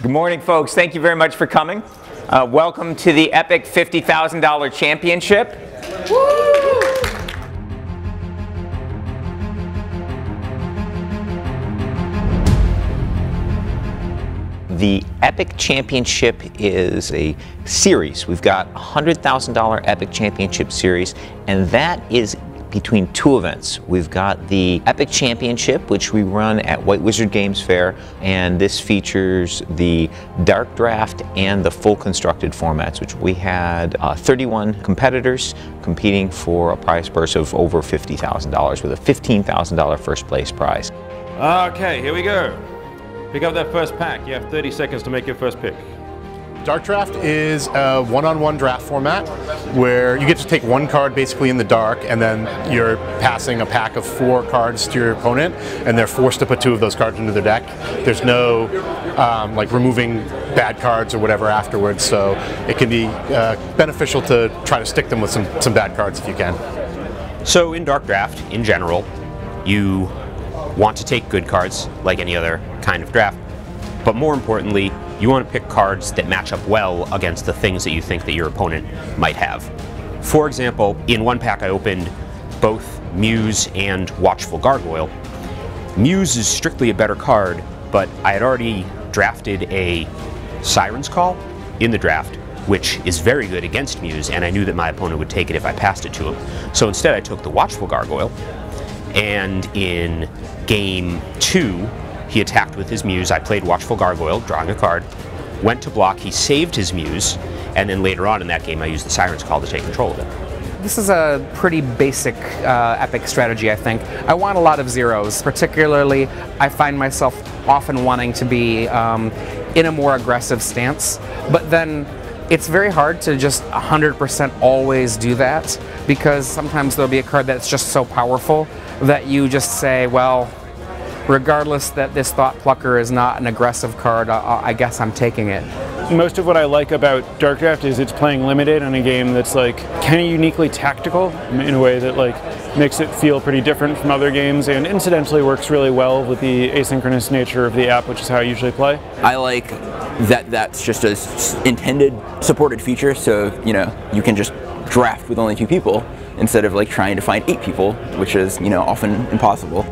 Good morning, folks. Thank you very much for coming. Welcome to the Epic $50,000 Championship. Woo! The Epic Championship is a series. We've got a $100,000 Epic Championship series, and that is between two events. We've got the Epic Championship, which we run at White Wizard Games Fair, and this features the Dark Draft and the full constructed formats, which we had 31 competitors competing for a prize purse of over $50,000 with a $15,000 first place prize. Okay, here we go. Pick up that first pack. You have 30 seconds to make your first pick. Dark Draft is a one-on-one draft format where you get to take one card basically in the dark, and then you're passing a pack of 4 cards to your opponent, and they're forced to put 2 of those cards into their deck. There's no like removing bad cards or whatever afterwards, so it can be beneficial to try to stick them with some bad cards if you can. So in Dark Draft, in general, you want to take good cards like any other kind of draft, but more importantly, you want to pick cards that match up well against the things that you think that your opponent might have. For example, in one pack I opened both Muse and Watchful Gargoyle. Muse is strictly a better card, but I had already drafted a Siren's Call in the draft, which is very good against Muse, and I knew that my opponent would take it if I passed it to him. So instead I took the Watchful Gargoyle, and in game 2, he attacked with his Muse. I played Watchful Gargoyle, drawing a card, went to block, he saved his Muse, and then later on in that game I used the Siren's Call to take control of it. This is a pretty basic Epic strategy, I think. I want a lot of zeros. Particularly, I find myself often wanting to be in a more aggressive stance, but then it's very hard to just 100% always do that, because sometimes there'll be a card that's just so powerful that you just say, well, regardless that this Thought Plucker is not an aggressive card, I guess I'm taking it. Most of what I like about Dark Draft is it's playing limited in a game that's like kind of uniquely tactical in a way that like makes it feel pretty different from other games, and incidentally works really well with the asynchronous nature of the app, which is how I usually play. I like that that's just a intended supported feature, so you know you can just draft with only 2 people instead of like trying to find 8 people, which is often impossible.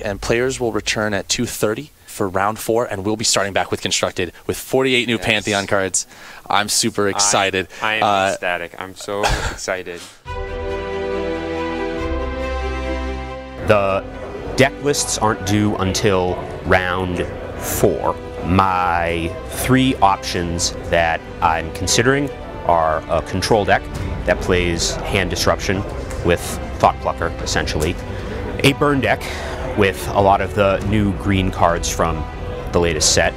And players will return at 2:30 for round 4, and we'll be starting back with Constructed with 48 new Pantheon cards. I'm super excited. I am ecstatic. I'm so excited. The deck lists aren't due until round 4. My 3 options that I'm considering are a control deck that plays Hand Disruption with Thought Plucker, essentially, a burn deck with a lot of the new green cards from the latest set,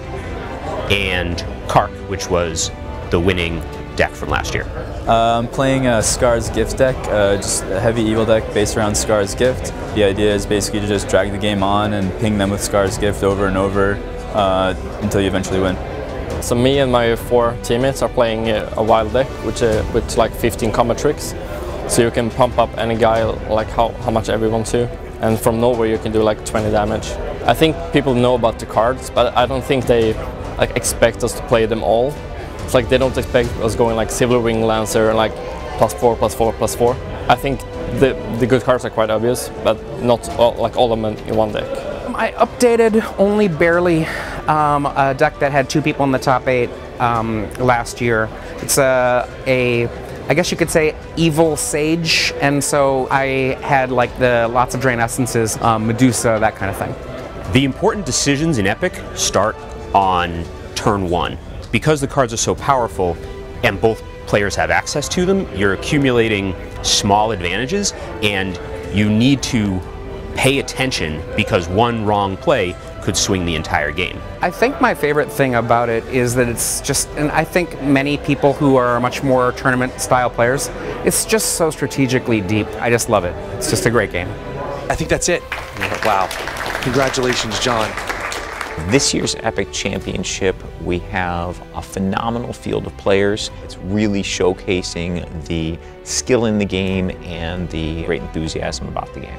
and Kark, which was the winning deck from last year. I'm playing a Scar's Gift deck, just a heavy evil deck based around Scar's Gift. The idea is basically to just drag the game on and ping them with Scar's Gift over and over until you eventually win. So me and my 4 teammates are playing a wild deck with like 15 combat tricks. So you can pump up any guy like how much ever you want to. And from nowhere you can do like 20 damage. I think people know about the cards, but I don't think they like expect us to play them all. It's like they don't expect us going like Silverwing Lancer and like +4, +4, +4. I think the good cards are quite obvious, but not all of them in one deck. I updated only barely a deck that had 2 people in the top 8 last year. It's I guess you could say evil sage, and so I had like lots of drain essences, Medusa, that kind of thing. The important decisions in Epic start on turn 1. Because the cards are so powerful and both players have access to them, you're accumulating small advantages, and you need to pay attention because one wrong play could swing the entire game. I think my favorite thing about it is that it's just, and I think many people who are much more tournament style players, it's just so strategically deep. I just love it. It's just a great game. I think that's it. Wow. Congratulations, John. This year's Epic Championship, we have a phenomenal field of players. It's really showcasing the skill in the game and the great enthusiasm about the game.